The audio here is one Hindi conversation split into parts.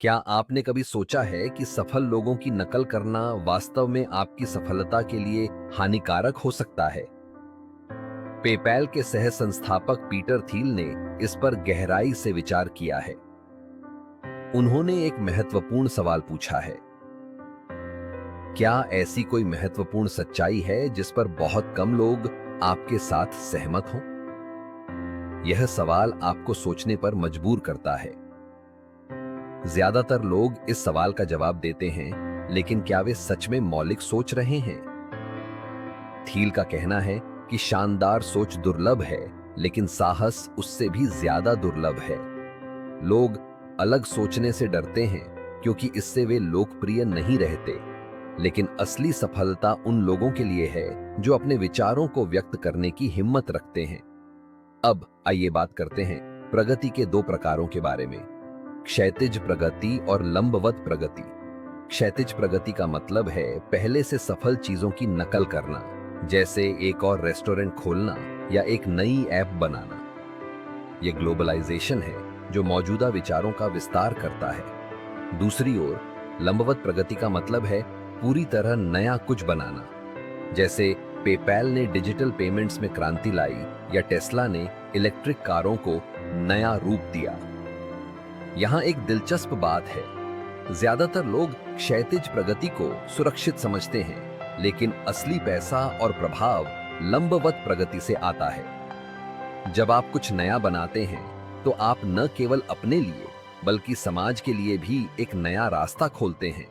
क्या आपने कभी सोचा है कि सफल लोगों की नकल करना वास्तव में आपकी सफलता के लिए हानिकारक हो सकता है? पेपैल के सह संस्थापक पीटर थील ने इस पर गहराई से विचार किया है। उन्होंने एक महत्वपूर्ण सवाल पूछा है। क्या ऐसी कोई महत्वपूर्ण सच्चाई है जिस पर बहुत कम लोग आपके साथ सहमत हों? यह सवाल आपको सोचने पर मजबूर करता है। ज्यादातर लोग इस सवाल का जवाब देते हैं, लेकिन क्या वे सच में मौलिक सोच रहे हैं? थील का कहना है कि शानदार सोच दुर्लभ है, लेकिन साहस उससे भी ज्यादा दुर्लभ है। लोग अलग सोचने से डरते हैं क्योंकि इससे वे लोकप्रिय नहीं रहते, लेकिन असली सफलता उन लोगों के लिए है जो अपने विचारों को व्यक्त करने की हिम्मत रखते हैं। अब आइए बात करते हैं प्रगति के दो प्रकारों के बारे में, क्षैतिज प्रगति और लंबवत प्रगति। क्षैतिज प्रगति का मतलब है पहले से सफल चीजों की नकल करना, जैसे एक और रेस्टोरेंट खोलना या एक नई ऐप बनाना। यह ग्लोबलाइजेशन है जो मौजूदा विचारों का विस्तार करता है। दूसरी ओर लंबवत प्रगति का मतलब है पूरी तरह नया कुछ बनाना, जैसे पेपैल ने डिजिटल पेमेंट्स में क्रांति लाई या टेस्ला ने इलेक्ट्रिक कारों को नया रूप दिया। यहां एक दिलचस्प बात है, ज्यादातर लोग क्षैतिज प्रगति को सुरक्षित समझते हैं, लेकिन असली पैसा और प्रभाव लंबवत प्रगति से आता है। जब आप कुछ नया बनाते हैं तो आप न केवल अपने लिए बल्कि समाज के लिए भी एक नया रास्ता खोलते हैं।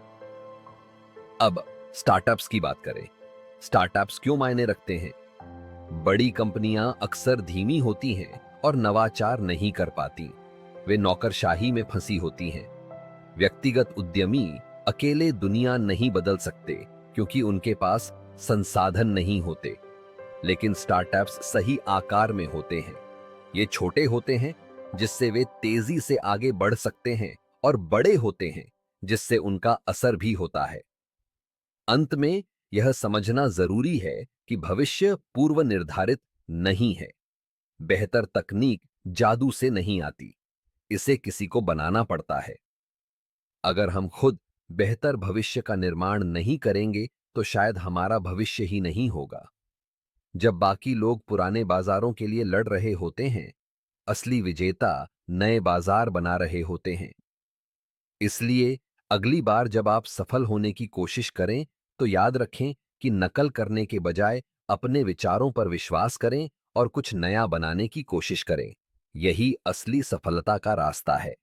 अब स्टार्टअप्स की बात करें। स्टार्टअप्स क्यों मायने रखते हैं? बड़ी कंपनियां अक्सर धीमी होती हैं और नवाचार नहीं कर पाती। वे नौकरशाही में फंसी होती हैं। व्यक्तिगत उद्यमी अकेले दुनिया नहीं बदल सकते क्योंकि उनके पास संसाधन नहीं होते, लेकिन स्टार्टअप्स सही आकार में होते हैं। ये छोटे होते हैं जिससे वे तेजी से आगे बढ़ सकते हैं, और बड़े होते हैं जिससे उनका असर भी होता है। अंत में यह समझना जरूरी है कि भविष्य पूर्व निर्धारित नहीं है। बेहतर तकनीक जादू से नहीं आती, इसे किसी को बनाना पड़ता है। अगर हम खुद बेहतर भविष्य का निर्माण नहीं करेंगे तो शायद हमारा भविष्य ही नहीं होगा। जब बाकी लोग पुराने बाजारों के लिए लड़ रहे होते हैं, असली विजेता नए बाजार बना रहे होते हैं। इसलिए अगली बार जब आप सफल होने की कोशिश करें तो याद रखें कि नकल करने के बजाय अपने विचारों पर विश्वास करें और कुछ नया बनाने की कोशिश करें। यही असली सफलता का रास्ता है।